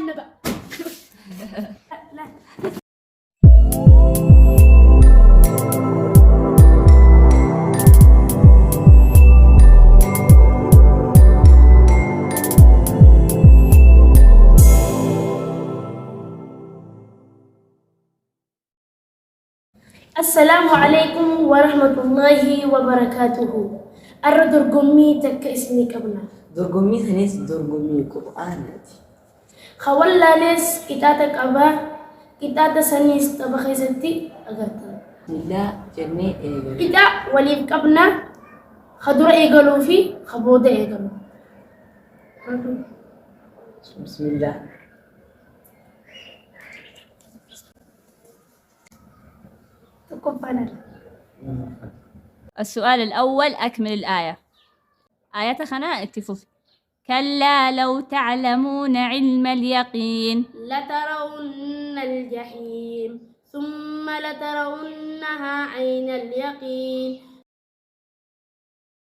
النبأ. لا. السلام عليكم ورحمة الله وبركاته. الردر قمي تك اسمي كبنا. درقمي هنيس درقمي قرآن خولا ليس كتاتك أبا كتاتا سنيس تبخي ستي أغرتا. لا جنة إيجل كتا وليب كبنا خدر إيغلو في خبودة إيغلو. بسم الله. تكفنا. السؤال الأول أكمل الآية. آية خنا اتفوف. كلا لو تعلمون علم اليقين لترون الجحيم ثم لترونها عين اليقين.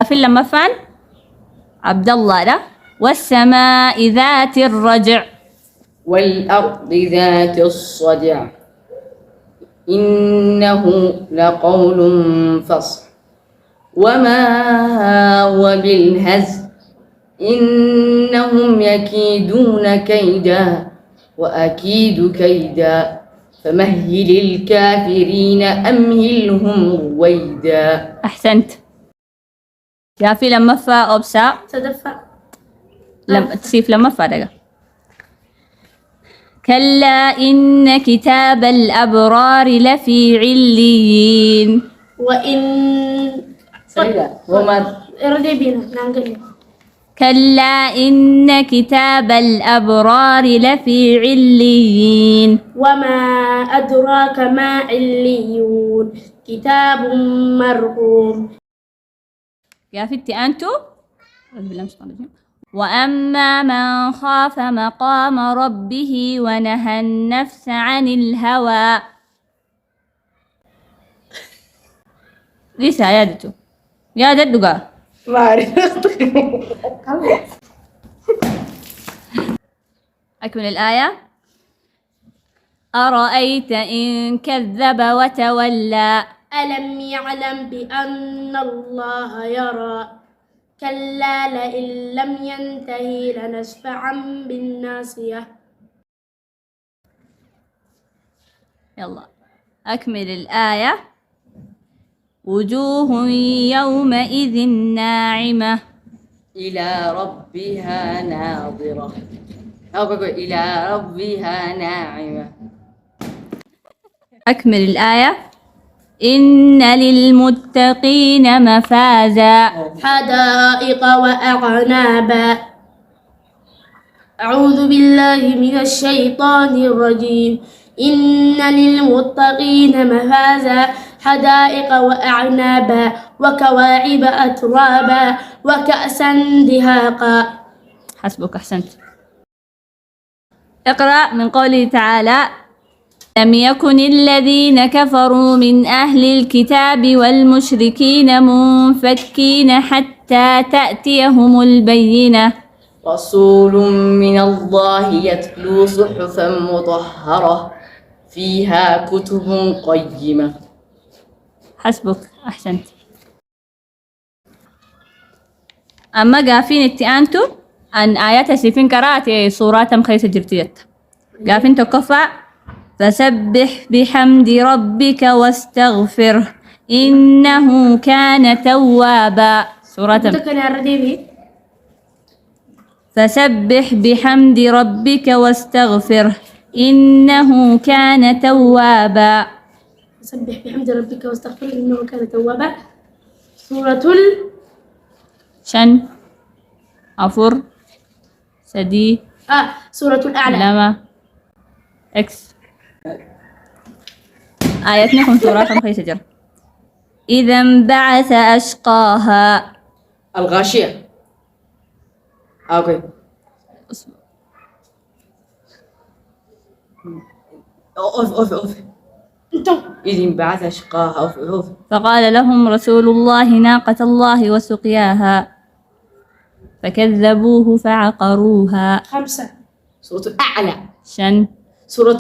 في لما فعل عبد الله لا والسماء ذات الرجع والأرض ذات الصدع إنه لقول فصل وما هو بالهزل إنهم يكيدون كيدا وأكيد كيدا فمهل الكافرين أمهلهم رويدا. أحسنت. يا في لما فا أبسا تدفع. لما تسيف لما فارغة. كلا إن كتاب الأبرار لفي عليين وإن وما ردي بينا نانقل. كلا إن كتاب الأبرار لفي عليين وما أدراك ما عليون كتاب مرقوم. يا فتي أنتو أعوذ بالله من الشيطان الرجيم. وأما من خاف مقام ربه ونهى النفس عن الهوى ليس يا دتو يا ددقا ما أعرف. أكمل الآية. أرأيت إن كذب وتولى ألم يعلم بأن الله يرى كلا لئن لم ينتهي لنسفعا بالناصية. يلا أكمل الآية. وجوه يومئذ ناعمة إلى ربها ناظرة أو إلى ربها ناعمة. أكمل الآية. إن للمتقين مفازا حدائق وأعنابا. أعوذ بالله من الشيطان الرجيم. إن للمتقين مفازا حدائق وأعنابا وكواعب أترابا وكأسا دهاقا. حسبك أحسنت. اقرأ من قوله تعالى لم يكن الذين كفروا من أهل الكتاب والمشركين منفكين حتى تأتيهم البينة. رسول من الله يتلو صحفا مطهرة فيها كتب قيمة. حسبك أحسنت. أما قافين التئانتو عن آيات سيفين قرأت صورات مخيسة جرتيت قافين تكفى فسبح بحمد ربك واستغفره إنه كان توابا. فسبح بحمد ربك واستغفره إنه كان توابا. سبح بحمد ربك واستغفره إنه كان توابا. سورة شن أفر سدي سورة الأعلى. لما إكس آياتنا هم سورة خمسة شجر. إذا انبعث أشقاها. الغاشية. أوكي. أوف. إذ انبعث أشقاها. أوف. فقال لهم رسول الله ناقة الله وسقياها فكذبوه فعقروها. 5. سورة الأعلى. شن سورة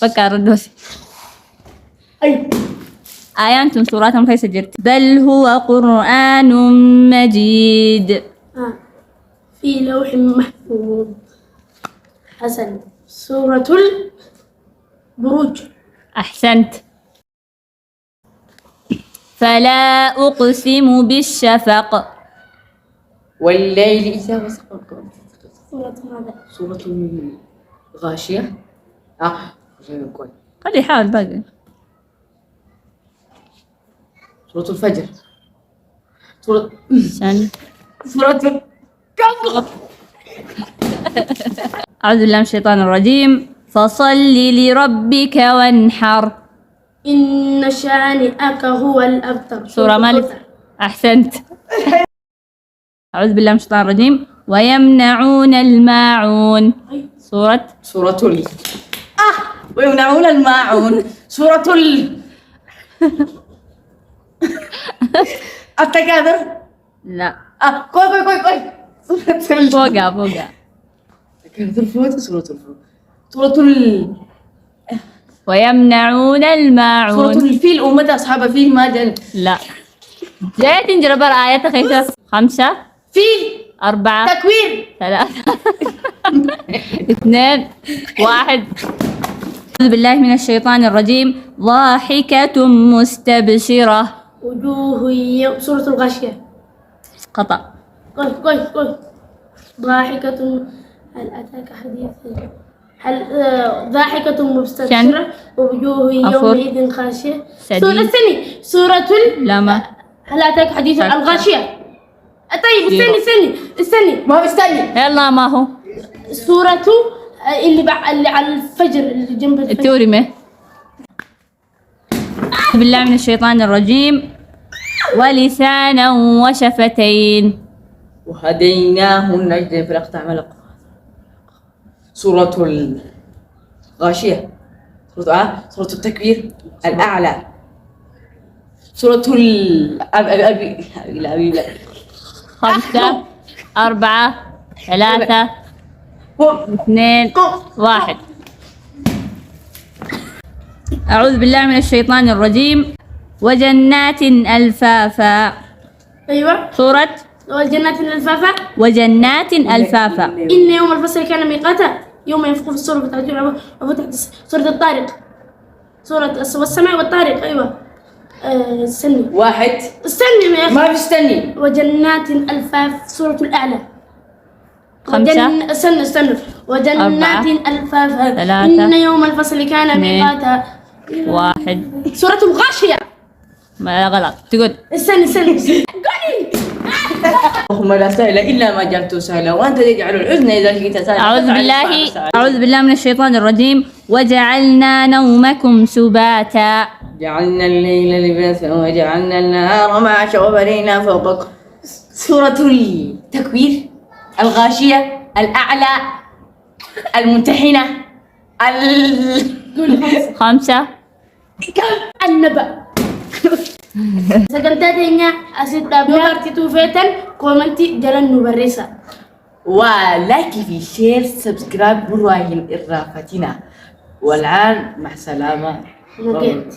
فكر الدوسي أي آيانتم سوراتهم كيف سجلت بل هو قرآن مجيد في لوح محفوظ. حسن. سورة البروج. أحسنت فلا أقسم بالشفق والليل إذا وسق. سورة ماذا؟ سورة الغاشية. كويس. خلي يحاول باقي سورة الفجر. سورة شن سورة الكهف. أعوذ بالله من الشيطان الرجيم فصل لربك وانحر إن شانئك هو الأبتر. سورة مالك. أحسنت أعوذ بالله من الشيطان الرجيم ويمنعون الماعون. سورة ويمنعون الماعون. سورة التكاثر. لا كوي. سورة فوقها التكاثر فوق. سورة ويمنعون سورة الماعون. الفيل ومتى أصحاب الفيل ما جل. لا جاي تنجرب آيات خيسة 5 فيل 4 تكوير 3 2 1 أعوذ بالله من الشيطان الرجيم ضاحكة مستبشرة. وجوه سورة الغاشية. خطأ. كويس. ضاحكة. هل أتاك حديث ضاحكة مستبشرة ووجوه يومئذ خاشية. سورة لما هل أتاك حديث الغاشية. طيب استني ما هو استني. يلا ما هو سورة اللي على الفجر اللي جنب الفجر. التورمة. أعوذ بالله من الشيطان الرجيم ولسانا وشفتين وهديناه النجدين في الأقطع ملق. سورة الغاشية. سورة التكبير الأعلى. سورة أبي 5 4 3 2 1 أعوذ بالله من الشيطان الرجيم وجنات ألفافا. أيوة. سورة والجنات الألفافا. وجنات ألفافا. إن يوم الفصل كان ميقاتا يوم ينفخ في الصور وفتحت سورة الطارق. سورة والسماء والطارق. أيوة. استني 1. استني يا أخي. ما بستني. وجنات ألفاف. سورة الأعلى. 5 استنى وجنات ألفافا. 3 إن يوم الفصل كان ميقاتا 1 سورة الغاشية. ما غلط تقول استني قولي. اللهم لا سهل إلا ما جعلته سهلا وأنت تجعل الحزن إذا شئت سهلا. أعوذ بالله من الشيطان الرجيم وجعلنا نومكم سباتا. جعلنا الليل لباسا وجعلنا النهار معاشا وبنينا فوقكم. سورة التكوير الغاشية الأعلى الممتحنة 5 النبأ. sagantateenya asitti dhaabnee artituu feetan koomantii jalan nu barreessa. ولايك في شير سبسكرايب براهن الرافتنا والآن مع السلامة. Nageetti.